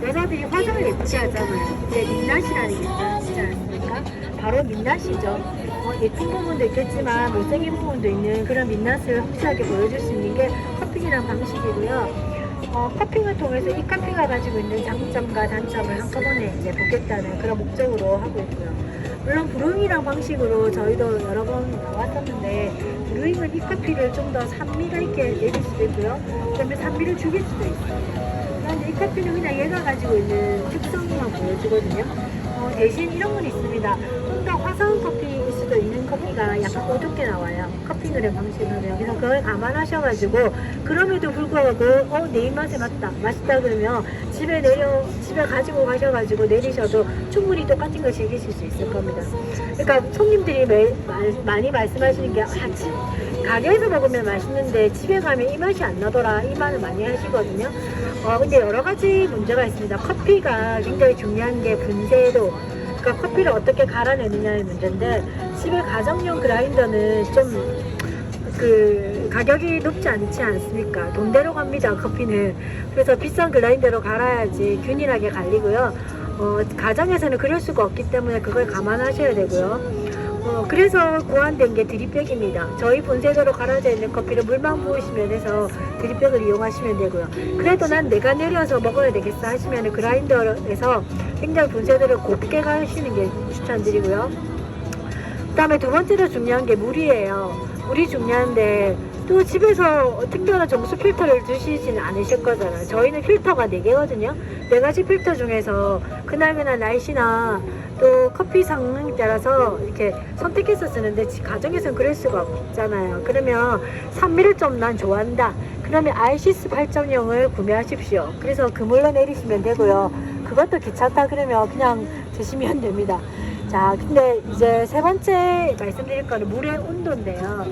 여자들이 화장을 예쁘게 하잖아요. 이제 민낯이라는 게 있지 않습니까? 바로 민낯이죠. 예쁜 부분도 있겠지만 못생긴 부분도 있는 그런 민낯을 확실하게 보여줄 수 있는 게 커핑이라는 방식이고요. 커핑을 통해서 이 커피가 가지고 있는 장점과 단점을 한꺼번에 이제 보겠다는 그런 목적으로 하고 있고요. 물론 브루잉이란 방식으로 저희도 여러 번 나왔었는데, 브루잉은 이 커피를 좀 더 산미가 있게 내릴 수도 있고요. 그다음에 산미를 죽일 수도 있어요. 그런데 이 커피는 그냥 얘가 가지고 있는 특성만 보여주거든요. 대신 이런 건 있습니다. 좀 더 화사한 커피일 수도 있는 커피가 약간 어둡게 나와요. 커피 그램 방식으로요. 그래서 그걸 감안하셔가지고, 그럼에도 불구하고 내 입맛에 맞다, 맛있다 그러면 집에 가지고 가셔가지고 내리셔도 충분히 똑같은 걸 즐기실 수 있을 겁니다. 그러니까 손님들이 많이 말씀하시는 게 가게에서 먹으면 맛있는데 집에 가면 이 맛이 안 나더라, 이 말을 많이 하시거든요. 근데 여러 가지 문제가 있습니다. 커피가 굉장히 중요한 게 분쇄도, 그러니까 커피를 어떻게 갈아내느냐의 문제인데, 집에 가정용 그라인더는 좀 가격이 높지 않지 않습니까? 돈대로 갑니다, 커피는. 그래서 비싼 그라인더로 갈아야지 균일하게 갈리고요. 가정에서는 그럴 수가 없기 때문에 그걸 감안하셔야 되고요. 그래서 고안된 게 드립백입니다. 저희 본세대로 갈아져 있는 커피를 물만 부으시면 해서 드립백을 이용하시면 되고요. 그래도 난 내가 내려서 먹어야 되겠어 하시면 그라인더에서 굉장히 본세대로 곱게 가시는 게 추천드리고요. 그 다음에 두 번째로 중요한 게 물이에요. 물이 중요한데, 또 집에서 특별한 정수 필터를 두시지는 않으실 거잖아요. 저희는 필터가 4개거든요. 4가지 필터 중에서 그날그날 날씨나 또 커피 상황에 따라서 이렇게 선택해서 쓰는데, 가정에서는 그럴 수가 없잖아요. 그러면 산미를 좀 난 좋아한다, 그러면 아이시스 8.0을 구매하십시오. 그래서 그물로 내리시면 되고요. 그것도 귀찮다 그러면 그냥 드시면 됩니다. 자, 근데 이제 세 번째 말씀드릴 거는 물의 온도인데요.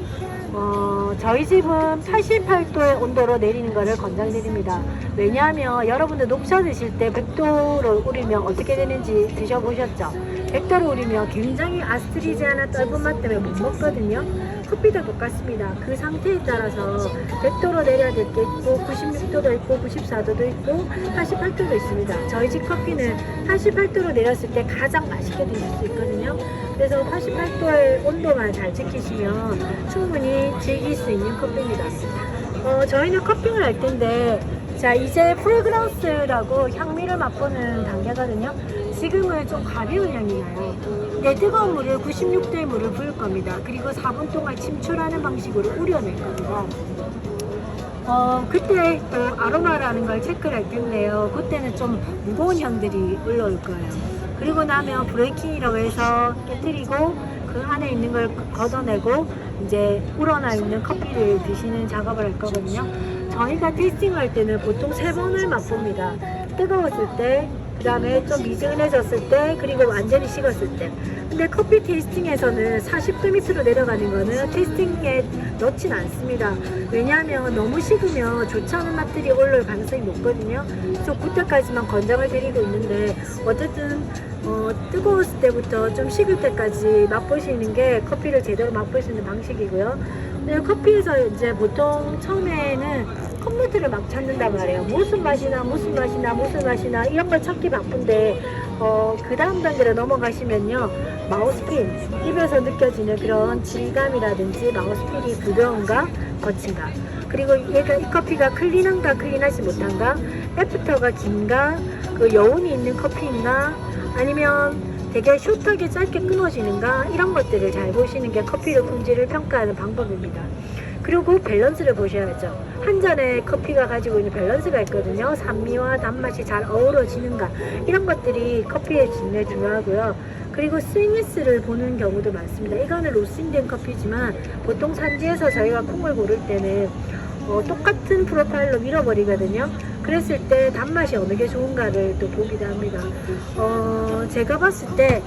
저희 집은 88도의 온도로 내리는 것을 권장드립니다. 왜냐하면 여러분들 녹차 드실 때 100도로 우리면 어떻게 되는지 드셔보셨죠? 100도로 우리면 굉장히 아스트리지아나 떫은 맛 때문에 못 먹거든요. 커피도 똑같습니다. 그 상태에 따라서 100도로 내려야 될 게 있고, 96도도 있고, 94도도 있고, 88도도 있습니다. 저희 집 커피는 88도로 내렸을 때 가장 맛있게 드실 수 있거든요. 그래서 88도의 온도만 잘 지키시면 충분히 즐길 수 있는 커피입니다. 저희는 커핑을 할 텐데, 자, 이제 프레그런스라고 향미를 맛보는 단계거든요. 지금은 좀 가벼운 향이 나요. 근데 뜨거운 물을 96도의 물을 부을 겁니다. 그리고 4분 동안 침출하는 방식으로 우려낼 겁니다. 그때 또 아로마라는 걸 체크를 할 텐데요. 그때는 좀 무거운 향들이 올라올 거예요. 그리고 나면 브레이킹이라고 해서 깨뜨리고 그 안에 있는 걸 걷어내고 이제 우러나 있는 커피를 드시는 작업을 할 거거든요. 저희가 테이스팅을 할 때는 보통 3번을 맛봅니다. 뜨거웠을 때, 그 다음에 좀 미지근해졌을 때, 그리고 완전히 식었을 때. 근데 커피 테이스팅에서는 40도 밑으로 내려가는 거는 테이스팅에 넣진 않습니다. 왜냐하면 너무 식으면 좋지 않은 맛들이 올라올 가능성이 높거든요. 그래서 그때까지만 권장을 드리고 있는데, 어쨌든 뜨거웠을 때부터 좀 식을 때까지 맛보시는 게 커피를 제대로 맛볼 수 있는 방식이고요. 근데 커피에서 이제 보통 처음에는 컵노트를 막 찾는단 말이에요. 무슨 맛이나 이런 걸 찾기 바쁜데, 그 다음 단계로 넘어가시면요, 마우스필, 입에서 느껴지는 그런 질감이라든지 마우스필이 부드러운가 거친가, 그리고 이 커피가 클린한가 클린하지 못한가, 애프터가 긴가, 그 여운이 있는 커피인가, 아니면 되게 숏하게 짧게 끊어지는가, 이런 것들을 잘 보시는 게 커피의 품질을 평가하는 방법입니다. 그리고 밸런스를 보셔야죠. 한 잔의 커피가 가지고 있는 밸런스가 있거든요. 산미와 단맛이 잘 어우러지는가, 이런 것들이 커피에 굉장히 중요하고요. 그리고 스윙리스를 보는 경우도 많습니다. 이거는 로스팅된 커피지만 보통 산지에서 저희가 콩을 고를 때는 똑같은 프로파일로 밀어버리거든요. 그랬을 때 단맛이 어느 게 좋은가를 또 보기도 합니다. 제가 봤을 때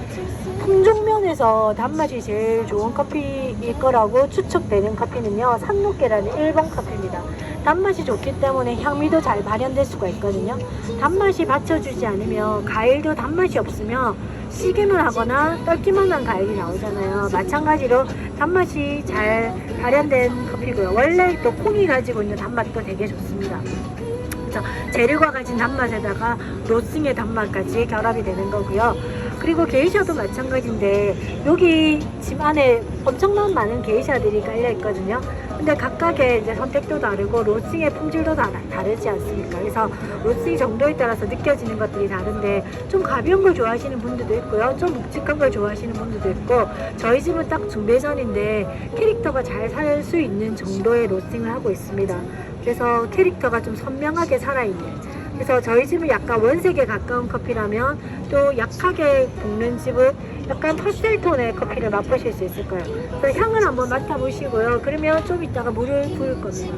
품종면에서 단맛이 제일 좋은 커피일 거라고 추측되는 커피는요, 산노깨라는 일본 커피입니다. 단맛이 좋기 때문에 향미도 잘 발현될 수가 있거든요. 단맛이 받쳐주지 않으면, 과일도 단맛이 없으면 시기만 하거나 떨기만 한 과일이 나오잖아요. 마찬가지로 단맛이 잘 발현된 커피고요. 원래 또 콩이 가지고 있는 단맛도 되게 좋습니다. 그래서 재료가 가진 단맛에다가 로스팅의 단맛까지 결합이 되는 거고요. 그리고 게이샤도 마찬가지인데 여기 집 안에 엄청난 많은 게이샤들이 깔려 있거든요. 근데 각각의 이제 선택도 다르고 로스팅의 품질도 다르지 않습니까? 그래서 로스팅 정도에 따라서 느껴지는 것들이 다른데 좀 가벼운 걸 좋아하시는 분들도 있고요. 좀 묵직한 걸 좋아하시는 분들도 있고 저희 집은 딱 중배전인데 캐릭터가 잘 살 수 있는 정도의 로스팅을 하고 있습니다. 그래서 캐릭터가 좀 선명하게 살아있는 그래서 저희 집은 약간 원색에 가까운 커피라면 또 약하게 볶는 집은 약간 파스텔톤의 커피를 맛보실 수 있을 거예요. 그래서 향을 한번 맡아보시고요. 그러면 좀 이따가 물을 부을 겁니다.